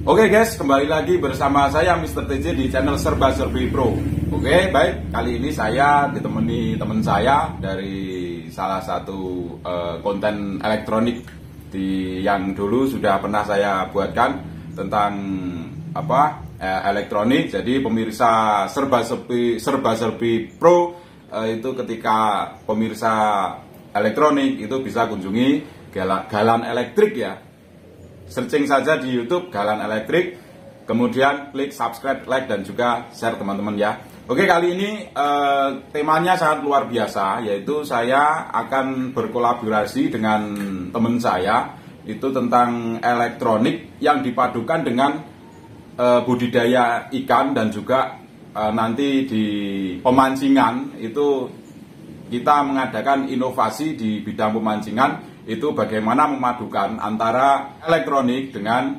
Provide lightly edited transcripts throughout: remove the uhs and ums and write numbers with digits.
Oke guys, kembali lagi bersama saya Mr. TJ di channel Serba Serbi Pro. Oke, baik, kali ini saya ditemani teman saya dari salah satu konten elektronik yang dulu sudah pernah saya buatkan tentang elektronik. Jadi pemirsa Serba Serbi Pro itu ketika pemirsa elektronik itu bisa kunjungi Galan Elektrik ya. Searching saja di YouTube Galan Elektrik, kemudian klik subscribe, like, dan juga share teman-teman ya. Oke, kali ini temanya sangat luar biasa, yaitu saya akan berkolaborasi dengan teman saya itu tentang elektronik yang dipadukan dengan budidaya ikan dan juga nanti di pemancingan itu kita mengadakan inovasi di bidang pemancingan. Itu bagaimana memadukan antara elektronik dengan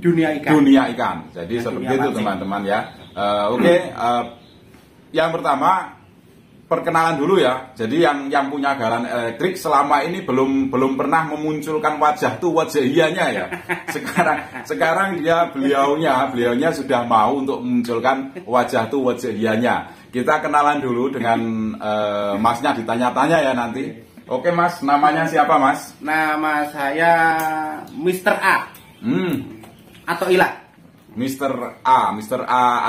dunia ikan. Jadi seperti itu teman-teman ya. Yang pertama perkenalan dulu ya. Jadi yang punya Galan Elektrik selama ini belum pernah memunculkan wajah ianya ya. Sekarang beliaunya sudah mau untuk memunculkan wajah ianya. Kita kenalan dulu dengan masnya, ditanya-tanya ya nanti. Oke mas, namanya siapa mas? Nama saya Mr. A. Atau Ilah. Mr. A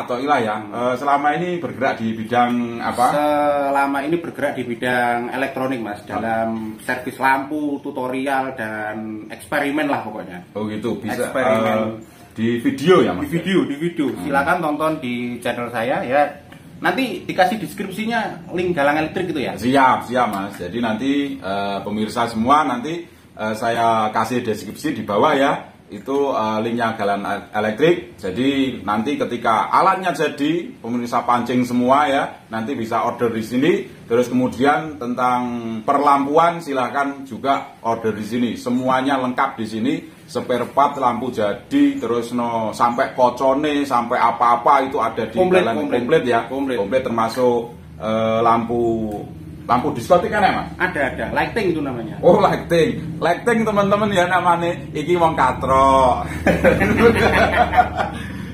atau Ilah ya. Selama ini bergerak di bidang apa? Selama ini bergerak di bidang elektronik mas, dalam servis lampu, tutorial dan eksperimen lah pokoknya. Oh gitu, bisa eksperimen di video ya mas? Di video. Silakan tonton di channel saya ya. Nanti dikasih deskripsinya link Galan Elektrik gitu ya. Siap mas. Jadi nanti pemirsa semua nanti saya kasih deskripsi di bawah ya. Itu linknya Galan Elektrik. Jadi nanti ketika alatnya jadi, pemirsa pancing semua ya, nanti bisa order di sini. Terus kemudian tentang perlampuan silahkan juga order di sini. Semuanya lengkap di sini. Spare part, lampu jadi, terus sampai kocone, sampai apa-apa itu ada di Galan komplit ya. Komplit termasuk lampu diskotik kan ya mas? Ada, lighting itu namanya. Oh lighting teman-teman ya namanya. Iki wong katro.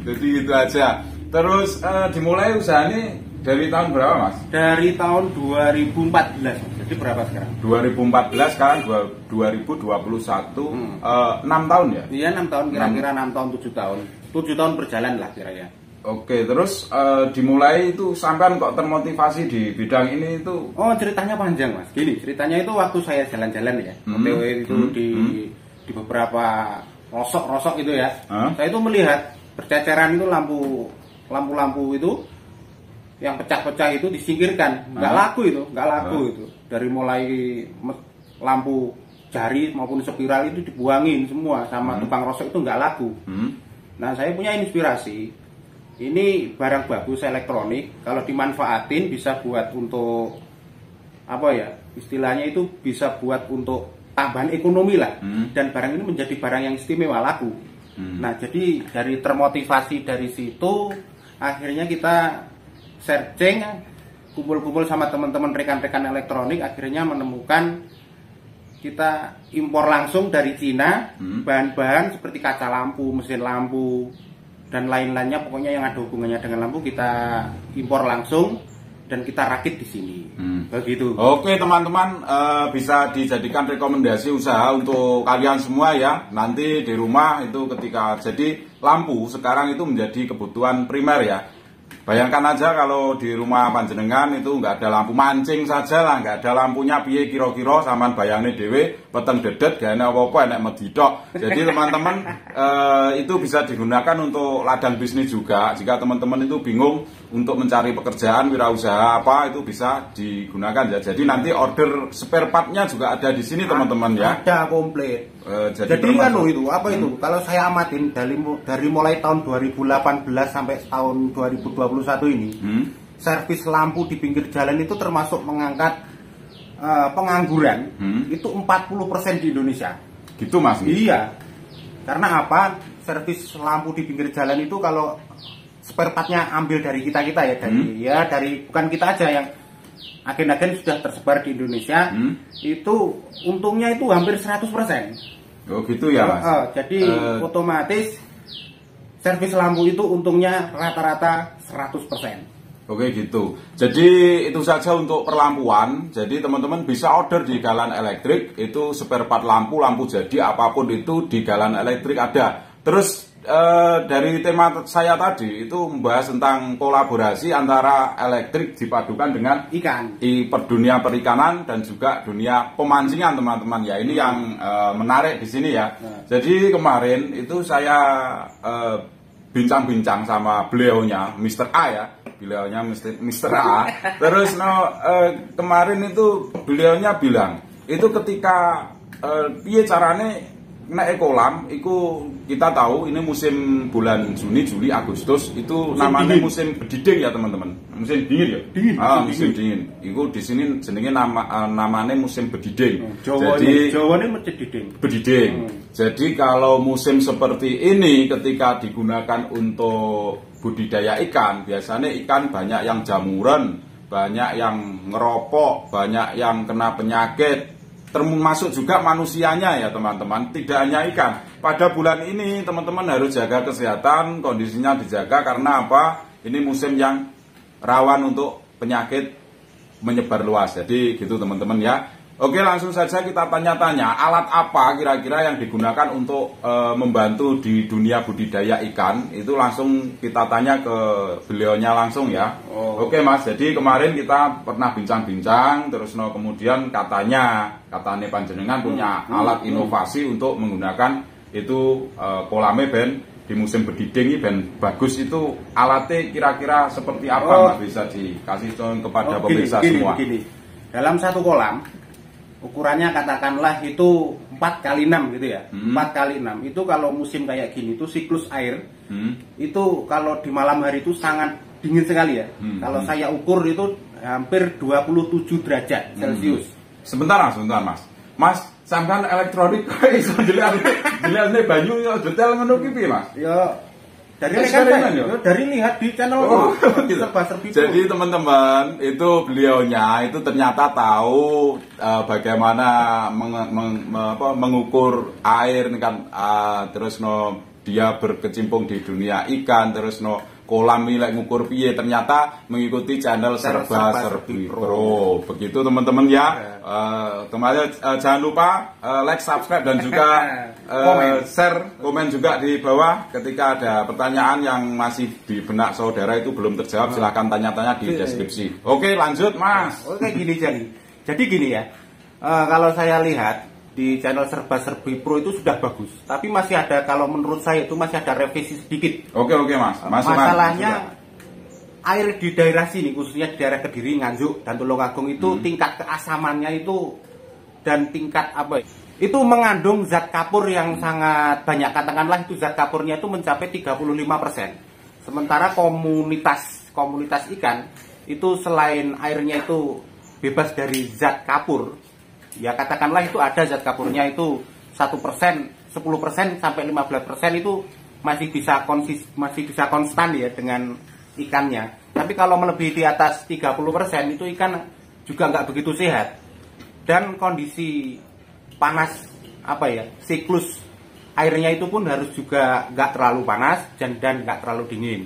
Jadi gitu aja. Terus dimulai usaha ini dari tahun berapa mas? Dari tahun 2014. Jadi berapa sekarang? 2014, sekarang 2021. 6 tahun ya? Iya 6 tahun, kira-kira 6 tahun 7 tahun. 7 tahun berjalan lah kira-kira. Oke, terus dimulai itu sampean kok termotivasi di bidang ini itu? Oh, ceritanya panjang mas. Gini, ceritanya itu waktu saya jalan-jalan ya, OTW itu di beberapa rosok itu ya. Saya itu melihat berceceran itu lampu-lampu itu yang pecah-pecah itu disingkirkan, nggak laku itu. Dari mulai lampu jari maupun spiral itu dibuangin semua sama tukang rosok itu nggak laku. Nah, saya punya inspirasi. Ini barang bagus elektronik, kalau dimanfaatin bisa buat untuk apa ya? Istilahnya itu bisa buat untuk tambahan ekonomi lah. Dan barang ini menjadi barang yang istimewa laku. Nah, jadi dari termotivasi dari situ akhirnya kita searching, kumpul-kumpul sama teman-teman rekan-rekan elektronik, akhirnya menemukan kita impor langsung dari Cina bahan-bahan seperti kaca lampu, mesin lampu dan lain-lainnya, pokoknya yang ada hubungannya dengan lampu kita impor langsung dan kita rakit di sini. Begitu. Oke teman-teman, bisa dijadikan rekomendasi usaha untuk kalian semua ya. Nanti di rumah itu ketika jadi lampu sekarang itu menjadi kebutuhan primer ya. Bayangkan aja kalau di rumah panjenengan itu nggak ada lampu, mancing saja lah, nggak ada lampunya piye kira-kira sampean bayangin dewe peteng dedet gak enak apa-apa, enak medidok. Jadi teman-teman itu bisa digunakan untuk ladang bisnis juga. Jika teman-teman itu bingung untuk mencari pekerjaan wirausaha apa, itu bisa digunakan ya. Jadi nanti order spare partnya juga ada di sini teman-teman ya. Ada komplit. Jadi kan itu apa itu? Kalau saya amatin dari mulai tahun 2018 sampai tahun 2021 ini, servis lampu di pinggir jalan itu termasuk mengangkat pengangguran itu 40% di Indonesia. Gitu mas? Iya. Karena apa? Servis lampu di pinggir jalan itu kalau spare partnya ambil dari kita ya, dari bukan kita aja yang agen-agen sudah tersebar di Indonesia, itu untungnya itu hampir 100%. Oh gitu ya mas. Jadi otomatis servis lampu itu untungnya rata-rata 100%. Oke gitu. Jadi itu saja untuk perlampuan. Jadi teman-teman bisa order di Galan Elektrik. Itu spare part lampu, lampu jadi apapun itu di Galan Elektrik ada. Terus dari tema saya tadi itu membahas tentang kolaborasi antara elektrik dipadukan dengan ikan di dunia perikanan dan juga dunia pemancingan teman-teman ya. Ini yang menarik di sini ya. Jadi kemarin itu saya bincang-bincang sama beliaunya Mr. A ya. Beliaunya Mr. A. Terus kemarin itu beliaunya bilang itu ketika piye carane nek kolam iku kita tahu ini musim bulan Juni, Juli, Agustus itu namanya musim bediding ya teman-teman. Musim dingin ya? Dingin. Musim dingin. Iku di sini jenenge namanya musim bediding. Jadi Jawane bediding. Bediding. Jadi kalau musim seperti ini ketika digunakan untuk budidaya ikan, biasanya ikan banyak yang jamuran, banyak yang ngeropok, banyak yang kena penyakit. Termasuk juga manusianya ya teman-teman, tidak hanya ikan. Pada bulan ini teman-teman harus jaga kesehatan, kondisinya dijaga karena apa? Ini musim yang rawan untuk penyakit menyebar luas. Jadi gitu teman-teman ya. Oke, langsung saja kita tanya-tanya, alat apa kira-kira yang digunakan untuk membantu di dunia budidaya ikan? Itu langsung kita tanya ke beliaunya langsung ya. Oke Mas, jadi kemarin kita pernah bincang-bincang, terus kemudian katanya panjenengan punya alat inovasi untuk menggunakan itu kolame ben di musim bediding ben bagus. Itu alatnya kira-kira seperti apa Mas, bisa dikasih contoh kepada pemirsa semua? Begini. Dalam satu kolam ukurannya katakanlah itu 4x6 gitu ya. 4x6 itu kalau musim kayak gini itu siklus air itu kalau di malam hari itu sangat dingin sekali ya. Kalau saya ukur itu hampir 27 derajat Celcius. Sebentar Mas. Mas, sampean elektronik kok iso jelasne banyu yo detail ngono ki piye Mas? Ya dari lihat di channel gitu. Jadi teman-teman itu beliaunya itu ternyata tahu bagaimana mengukur air kan, terus dia berkecimpung di dunia ikan, terus kolam ini ngukur piye, ternyata mengikuti channel Serba-Serbi Pro. Begitu teman-teman ya. Kemarin jangan lupa like, subscribe dan juga share, komen juga di bawah. Ketika ada pertanyaan yang masih di benak saudara itu belum terjawab, silahkan tanya-tanya di deskripsi. Oke, lanjut Mas. Oke, gini jadi gini ya. Kalau saya lihat di channel Serba-Serbi Pro itu sudah bagus, tapi masih ada, kalau menurut saya itu masih ada revisi sedikit. Oke Mas. Masalahnya air di daerah sini, khususnya di daerah Kediri, Nganjuk dan Tulungagung itu tingkat keasamannya itu dan tingkat itu mengandung zat kapur yang sangat banyak. Katakanlah itu zat kapurnya itu mencapai 35%. Sementara komunitas ikan itu selain airnya itu bebas dari zat kapur, ya katakanlah itu ada zat kapurnya itu 1%, 10% sampai 15% itu masih bisa konstan ya dengan ikannya. Tapi kalau melebihi di atas 30% itu ikan juga nggak begitu sehat. Dan kondisi panas siklus airnya itu pun harus juga nggak terlalu panas dan nggak terlalu dingin.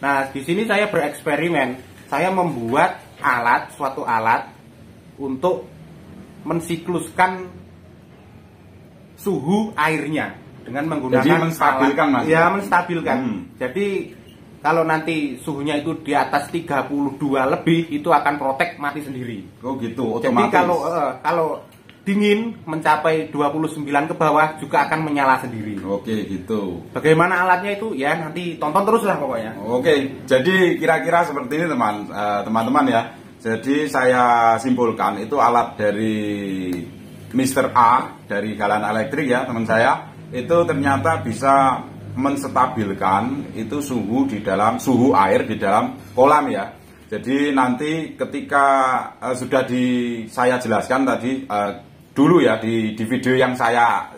Nah di sini saya bereksperimen, saya membuat suatu alat untuk mensikluskan suhu airnya dengan menggunakan menstabilkan Mas. Ya, menstabilkan. Jadi kalau nanti suhunya itu di atas 32 lebih itu akan protek mati sendiri. Oh gitu, otomatis. Jadi kalau dingin mencapai 29 ke bawah juga akan menyala sendiri. Oke gitu. Bagaimana alatnya itu ya nanti tonton terus lah pokoknya. Oke, jadi kira-kira seperti ini teman-teman ya. Jadi saya simpulkan itu alat dari Mr. A dari Galan Elektrik ya teman saya. Itu ternyata bisa menstabilkan itu suhu air di dalam kolam ya. Jadi nanti ketika sudah saya jelaskan tadi dulu ya di video yang saya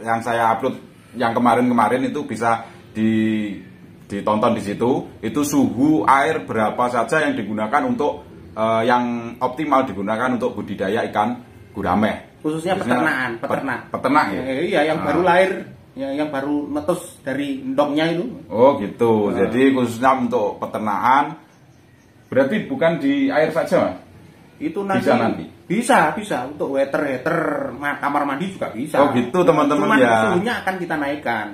upload yang kemarin itu bisa ditonton di situ. Itu suhu air berapa saja yang digunakan untuk yang optimal digunakan untuk budidaya ikan gurame. Khususnya peternak ya. Iya, yang baru lahir yang baru netus dari ndongnya itu. Oh gitu. Jadi khususnya untuk peternakan, berarti bukan di air saja, Mas? Itu nanti bisa untuk heater kamar mandi juga bisa. Oh gitu teman-teman ya. Suhunya akan kita naikkan.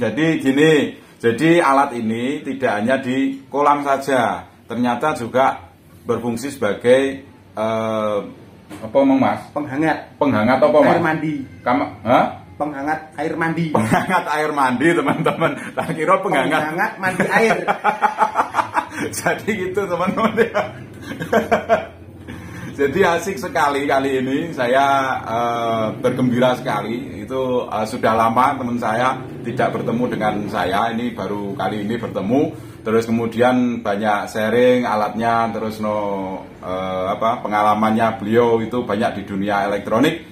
Jadi gini, jadi alat ini tidak hanya di kolam saja, ternyata juga berfungsi sebagai apa Mas? Penghangat apa Mas? Air mandi. Penghangat air mandi. Penghangat air mandi teman-teman. Tak kira penghangat mandi air. Jadi gitu teman-teman ya. Jadi asik sekali kali ini, saya bergembira sekali. Itu sudah lama teman saya tidak bertemu dengan saya, ini baru kali ini bertemu. Terus kemudian banyak sharing alatnya, terus pengalamannya beliau itu banyak di dunia elektronik.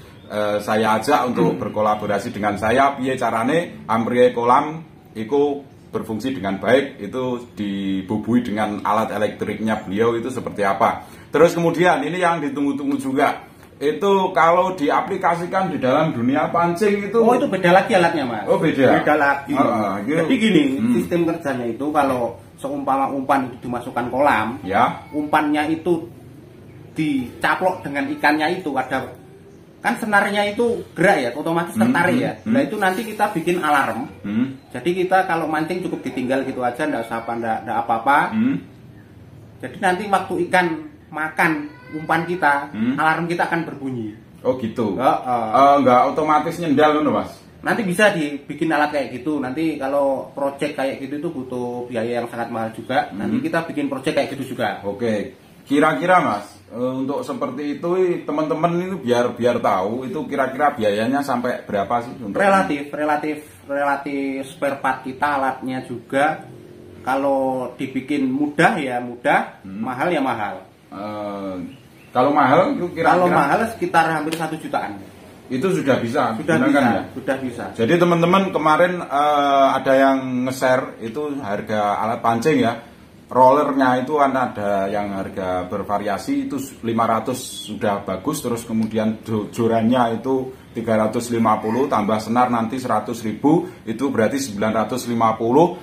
Saya ajak untuk berkolaborasi dengan saya. Piye carane ampriye kolam itu berfungsi dengan baik, itu dibubui dengan alat elektriknya beliau itu seperti apa. Terus kemudian ini yang ditunggu-tunggu juga, itu kalau diaplikasikan di dalam dunia pancing itu. Oh itu beda lagi alatnya Mas. Oh beda lagi. Jadi gini, sistem kerjanya itu kalau seumpama umpan itu dimasukkan kolam, ya, umpannya itu dicaplok dengan ikannya itu, ada kan senarnya itu gerak ya, otomatis tertarik ya. Nah itu nanti kita bikin alarm. Jadi kita kalau mancing cukup ditinggal gitu aja, enggak apa-apa. Jadi nanti waktu ikan makan umpan kita, alarm kita akan berbunyi. Oh gitu. Enggak otomatis nyendal loh Mas. Nanti bisa dibikin alat kayak gitu. Nanti kalau project kayak gitu itu butuh biaya yang sangat mahal juga. Nanti kita bikin project kayak gitu juga. Oke. Kira-kira Mas, untuk seperti itu teman-teman itu biar tahu itu kira-kira biayanya sampai berapa sih? Relatif spare part kita, alatnya juga. Kalau dibikin mudah ya mudah, mahal ya mahal. Kalau mahal itu kira-kira? Kalau mahal sekitar hampir 1 jutaan. Itu sudah bisa. Sudah bisa. Jadi teman-teman kemarin ada yang nge-share itu harga alat pancing ya. Rollernya itu ada yang harga bervariasi, itu 500 sudah bagus, terus kemudian jorannya itu 350 tambah senar nanti 100.000, itu berarti 950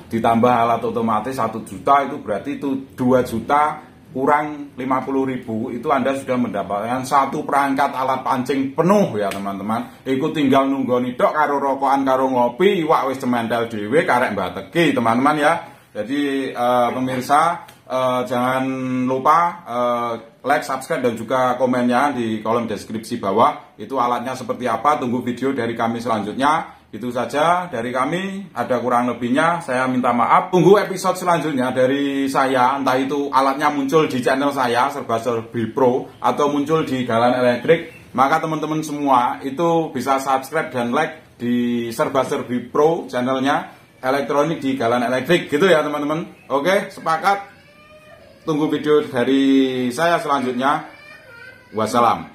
ditambah alat otomatis 1 juta, itu berarti itu 2 juta kurang 50.000, itu Anda sudah mendapatkan satu perangkat alat pancing penuh ya teman-teman. Iku tinggal nunggoni tok karo rokokan karo ngopi, iwak wis cementel dhewe karek mbateki teman-teman ya. Jadi pemirsa jangan lupa like, subscribe dan juga komennya di kolom deskripsi bawah. Itu alatnya seperti apa, tunggu video dari kami selanjutnya. Itu saja dari kami, ada kurang lebihnya saya minta maaf. Tunggu episode selanjutnya dari saya, entah itu alatnya muncul di channel saya Serba Serbi Pro atau muncul di Galan Elektrik. Maka teman-teman semua itu bisa subscribe dan like di Serba Serbi Pro channelnya elektronik di Galan Elektrik gitu ya teman-teman. Oke, sepakat. Tunggu video dari saya selanjutnya. Wassalam.